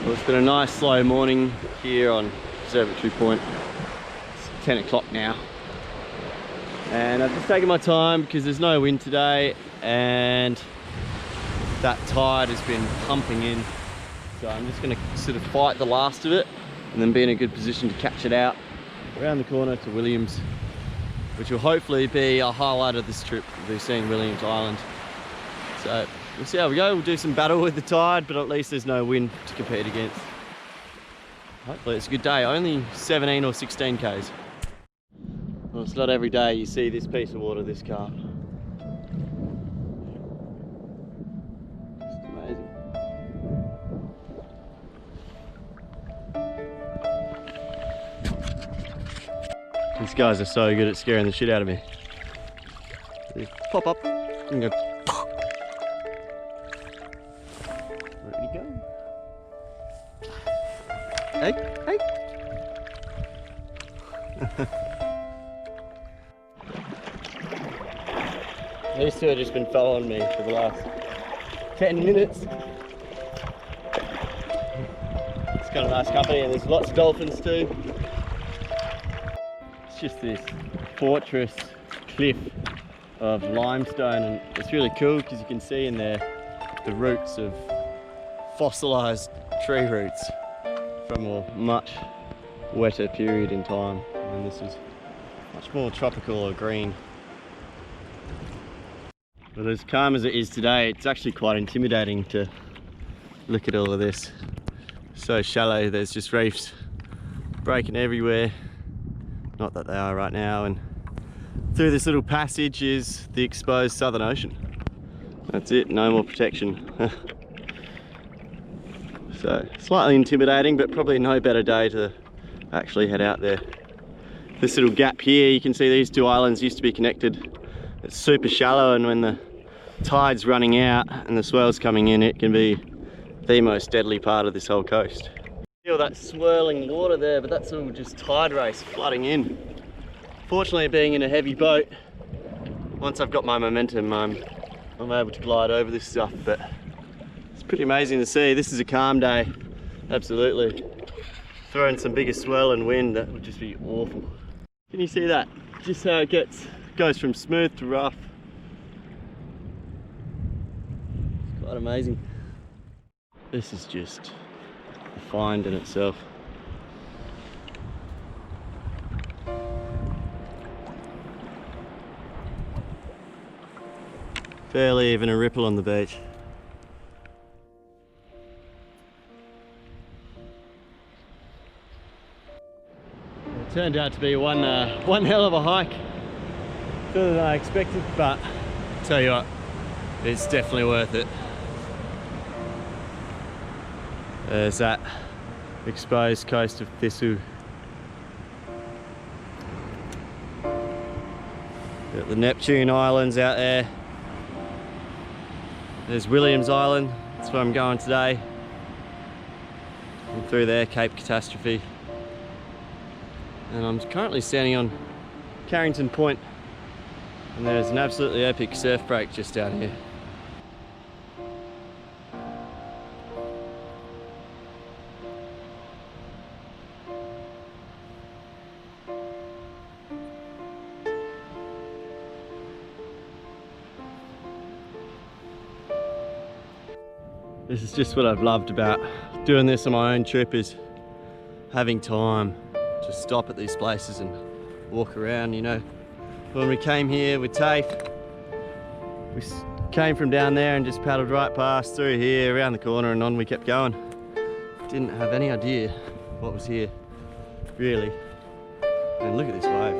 Well, it's been a nice slow morning here on Observatory Point. It's 10 o'clock now. And I've just taken my time because there's no wind today and that tide has been pumping in. So I'm just going to sort of fight the last of it and then be in a good position to catch it out around the corner to Williams, which will hopefully be a highlight of this trip. We'll be seeing Williams Island. So we'll see how we go. We'll do some battle with the tide, but at least there's no wind to compete against. Hopefully it's a good day. Only 17 or 16 k's. Well, it's not every day you see this piece of water this calm. It's amazing. These guys are so good at scaring the shit out of me. They just pop up and go. Where did he go? Hey, hey. These two have just been following me for the last 10 minutes. It's got a nice company and there's lots of dolphins too. It's just this fortress cliff of limestone and it's really cool because you can see in there the roots of fossilized tree roots from a much wetter period in time. And this is much more tropical or green. But as calm as it is today, it's actually quite intimidating to look at all of this. So shallow, there's just reefs breaking everywhere. Not that they are right now. And through this little passage is the exposed Southern Ocean. That's it, no more protection. So slightly intimidating, but probably no better day to actually head out there. This little gap here, you can see these two islands used to be connected. It's super shallow and when the tide's running out and the swell's coming in, it can be the most deadly part of this whole coast. Feel that swirling water there, but that's all just tide race flooding in. Fortunately, being in a heavy boat, once I've got my momentum, I'm able to glide over this stuff, but it's pretty amazing to see. This is a calm day, absolutely. Throw in some bigger swell and wind, that would just be awful. Can you see that? Just how it goes from smooth to rough. It's quite amazing. This is just a find in itself. Barely even a ripple on the beach. It turned out to be one hell of a hike. Further than I expected, but I'll tell you what, it's definitely worth it. There's that exposed coast of Thistle. Got the Neptune Islands out there. There's Williams Island, that's where I'm going today. And through there, Cape Catastrophe. And I'm currently standing on Carrington Point. And there's an absolutely epic surf break just down here. This is just what I've loved about doing this on my own trip, is having time to stop at these places and walk around, you know. When we came here with TAFE, we came from down there and just paddled right past through here, around the corner, and on we kept going. Didn't have any idea what was here, really. And look at this wave.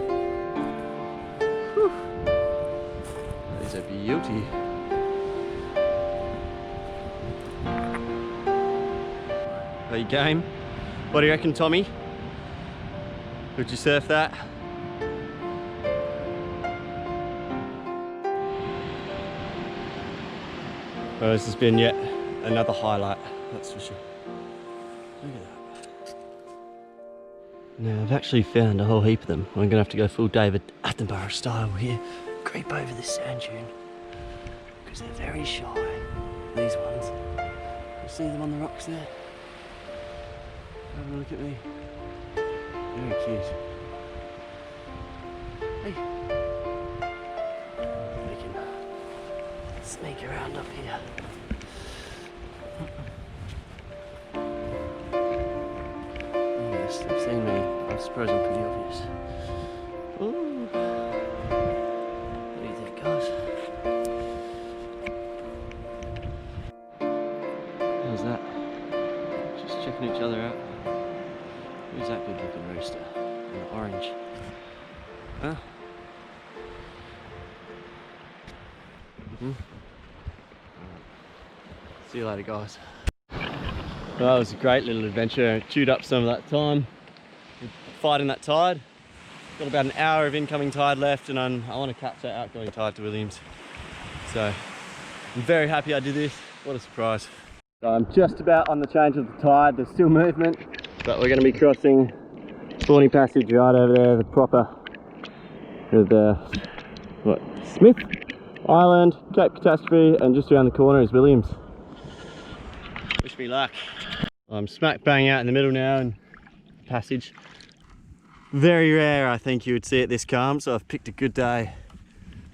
Whew. That is a beauty. Are you game? What do you reckon, Tommy? Would you surf that? Well, this has been yet another highlight, that's for sure. Look at that. Now, I've actually found a whole heap of them. I'm gonna have to go full David Attenborough style here, creep over this sand dune, because they're very shy, these ones. You see them on the rocks there? Have a look at me. Very cute. Hey. We can sneak around up here. Yes, they've seen me. I suppose I'm pretty obvious. Ooh. What do you think, guys? How's that? Just checking each other out. Who's that good looking rooster? In the orange. Huh? See you later, guys. Well, that was a great little adventure. Chewed up some of that time fighting that tide. Got about an hour of incoming tide left, and I want to catch that outgoing tide to Williams. So I'm very happy I did this. What a surprise. So I'm just about on the change of the tide. There's still movement, but we're going to be crossing Thorny Passage right over there, the proper Smith Island, Cape Catastrophe, and just around the corner is Williams. Wish me luck. I'm smack bang out in the middle now in Passage. Very rare I think you would see it this calm, so I've picked a good day.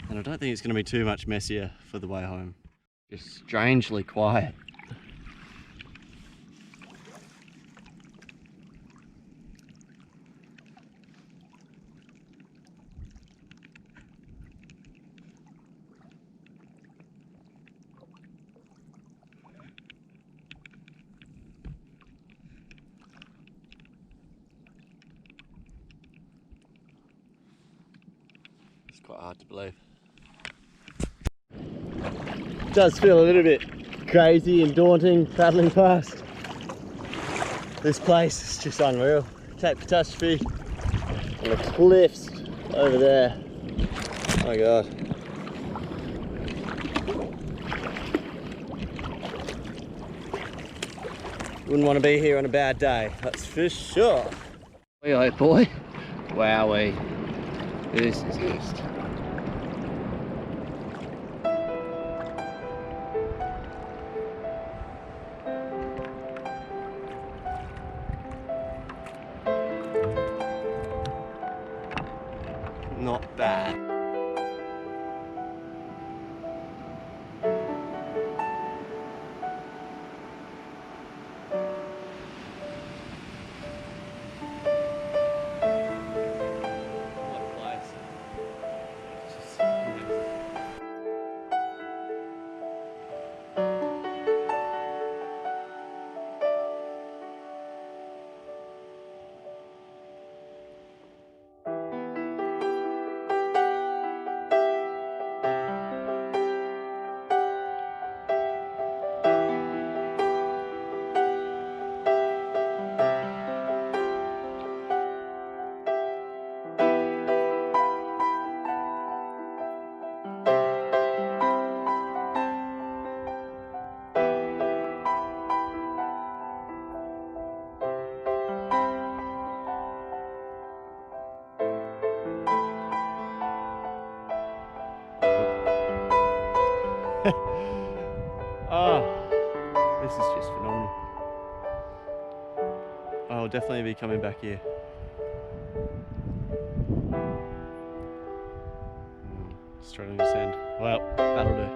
And I don't think it's going to be too much messier for the way home. Just strangely quiet. Quite hard to believe. It does feel a little bit crazy and daunting paddling past. This place is just unreal. Cape Catastrophe and the cliffs over there. Oh my god. Wouldn't want to be here on a bad day, that's for sure. Hey boy. Wowee. This is just not bad. Oh, this is just phenomenal. I'll definitely be coming back here. Straight on your sand. Well, that'll do.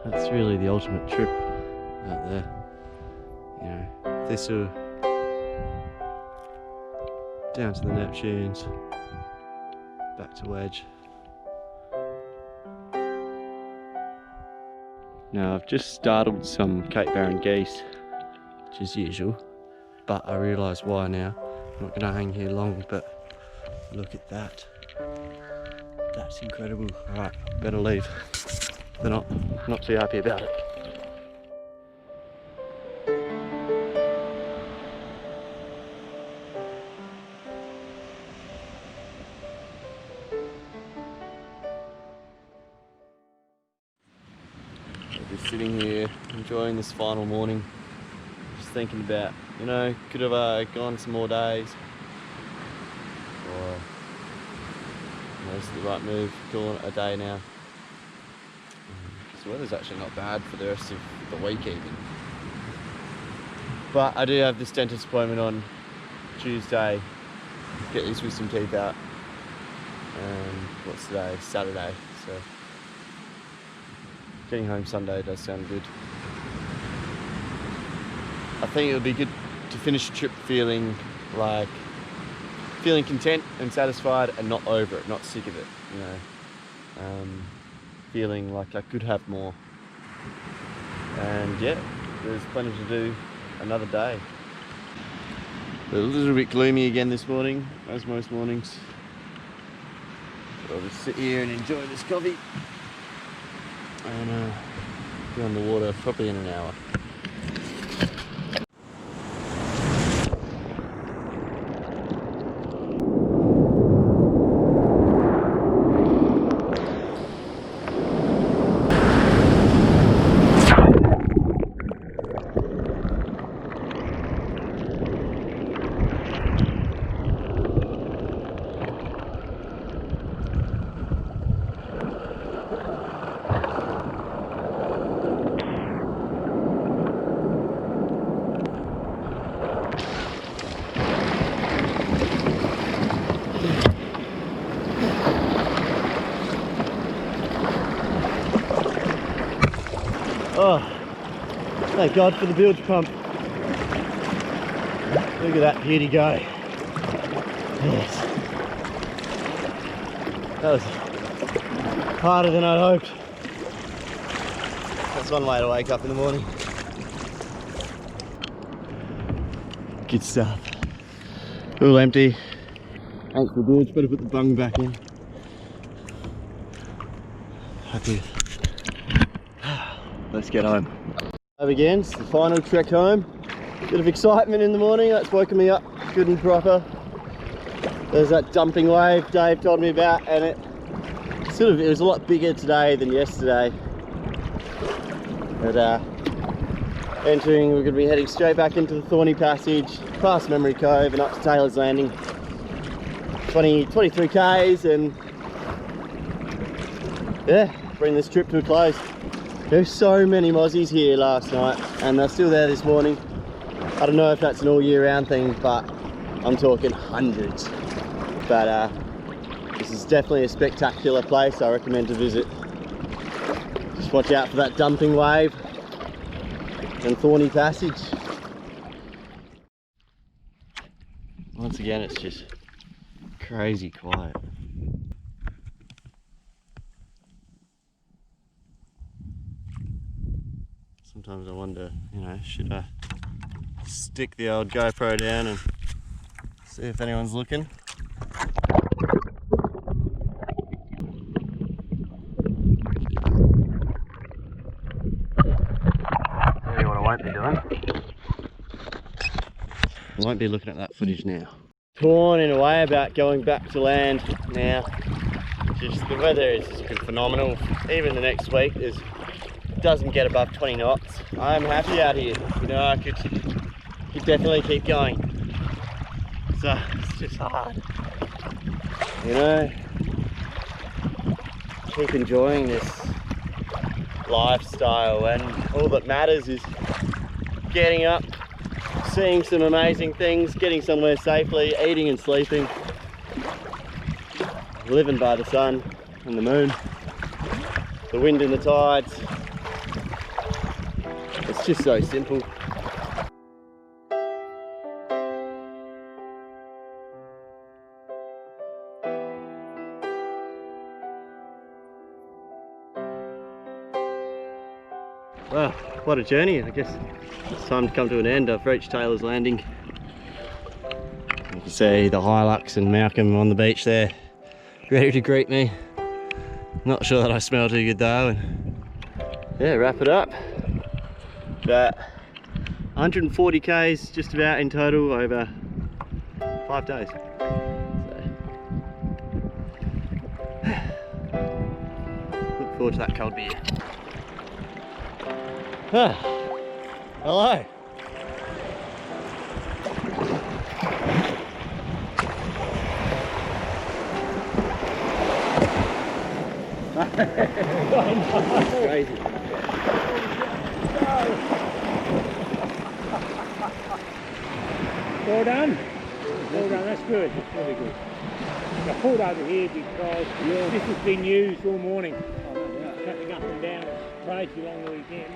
That's really the ultimate trip out there. You know, Thistle down to the Neptunes, back to Wedge. Now I've just startled some Cape Barren geese, which is usual, but I realise why now. I'm not going to hang here long, but look at that. That's incredible. Alright, better leave. They're not too happy about it. Just sitting here enjoying this final morning, just thinking about, you know, could have gone some more days, or you know, is it the right move calling it a day now? Because the weather's actually not bad for the rest of the week even. But I do have this dentist appointment on Tuesday. Get these wisdom teeth out. What's today? Saturday. So getting home Sunday does sound good. I think it would be good to finish the trip feeling content and satisfied and not over it, not sick of it, you know. Feeling like I could have more. And yeah, there's plenty to do another day. A little bit gloomy again this morning, as most mornings. So I'll just sit here and enjoy this coffee and be on the water probably in an hour. Oh, thank God for the bilge pump. Look at that beauty go. Yes. That was harder than I'd hoped. That's one way to wake up in the morning. Good stuff. All empty. Thanks for the bilge, better put the bung back in. Happy. Let's get home. Over again, it's the final trek home. Bit of excitement in the morning, that's woken me up good and proper. There's that dumping wave Dave told me about, and it was a lot bigger today than yesterday. But we're going to be heading straight back into the Thorny Passage, past Memory Cove and up to Taylor's Landing. 23 k's, and yeah, bring this trip to a close. There's so many mozzies here last night, and they're still there this morning. I don't know if that's an all year round thing, but I'm talking hundreds. But this is definitely a spectacular place. I recommend to visit. Just watch out for that dumping wave and Thorny Passage. Once again, it's just crazy quiet. Sometimes I wonder, you know, should I stick the old GoPro down and see if anyone's looking? Tell you what I won't be doing. I won't be looking at that footage now. Torn in a way about going back to land now. Just the weather has just been phenomenal. Even the next week doesn't get above 20 knots. I'm happy out here. You know, I could definitely keep going. So it's just hard. You know, keep enjoying this lifestyle, and all that matters is getting up, seeing some amazing things, getting somewhere safely, eating and sleeping, living by the sun and the moon, the wind and the tides. It's just so simple. Well, what a journey. I guess it's time to come to an end. I've reached Taylor's Landing. You can see the Hilux and Malcolm on the beach there, ready to greet me. Not sure that I smell too good though. And yeah, wrap it up. About 140 k's just about in total over 5 days. So, look forward to that cold beer. Hello. Crazy. Well done. Well done, that's good. That's really good. I pulled over here because this has been used all morning. Catching up and down. It's crazy long weekend.